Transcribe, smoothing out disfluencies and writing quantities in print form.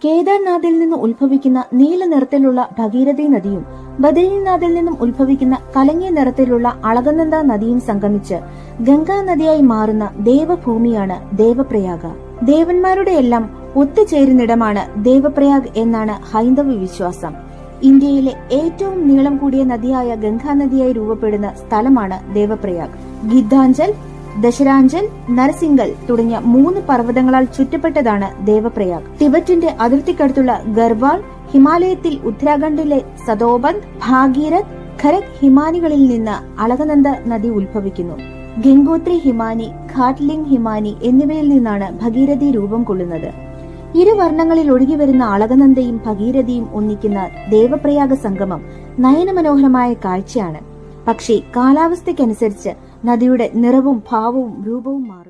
കേദാർനാഥിൽ നിന്ന് ഉത്ഭവിക്കുന്ന നീല നിറത്തിലുള്ള ഭഗീരഥി നദിയും ബദരീനാഥിൽ നിന്നും ഉത്ഭവിക്കുന്ന കലങ്ങിയ നിറത്തിലുള്ള അളകനന്ദ നദിയും സംഗമിച്ച് ഗംഗാ നദിയായി മാറുന്ന ദേവഭൂമിയാണ് ദേവപ്രയാഗ. ദേവന്മാരുടെ എല്ലാം ഒത്തുചേരുന്നിടമാണ് ദേവപ്രയാഗ് എന്നാണ് ഹൈന്ദവ വിശ്വാസം. ഇന്ത്യയിലെ ഏറ്റവും നീളം കൂടിയ നദിയായ ഗംഗാ നദിയായി രൂപപ്പെടുന്ന സ്ഥലമാണ് ദേവപ്രയാഗ്. ഗിദ്ധാഞ്ചൽ, ദശരാഞ്ചൽ, നരസിംഗൽ തുടങ്ങിയ 3 പർവ്വതങ്ങളാൽ ചുറ്റപ്പെട്ടതാണ് ദേവപ്രയാഗ്. ടിബറ്റിന്റെ അതിർത്തിക്കടുത്തുള്ള ഗർവാൾ, ഹിമാലയത്തിൽ ഉത്തരാഖണ്ഡിലെ സതോബന്ദ്, ഭാഗീരഥ്, ഖരക് ഹിമാനികളിൽ നിന്ന് അളകനന്ദ നദി ഉത്ഭവിക്കുന്നു. ഗംഗോത്രി ഹിമാനി, ഘാട്ലിംഗ് ഹിമാനി എന്നിവയിൽ നിന്നാണ് ഭഗീരഥി രൂപം കൊള്ളുന്നത്. ഇരുവർണ്ണങ്ങളിൽ ഒഴുകിവരുന്ന അളകനന്ദയും ഭഗീരഥിയും ഒന്നിക്കുന്ന ദേവപ്രയാഗ സംഗമം നയനമനോഹരമായ കാഴ്ചയാണ്. പക്ഷേ കാലാവസ്ഥയ്ക്കനുസരിച്ച് നദിയുടെ നിറവും ഭാവവും രൂപവും മാറും.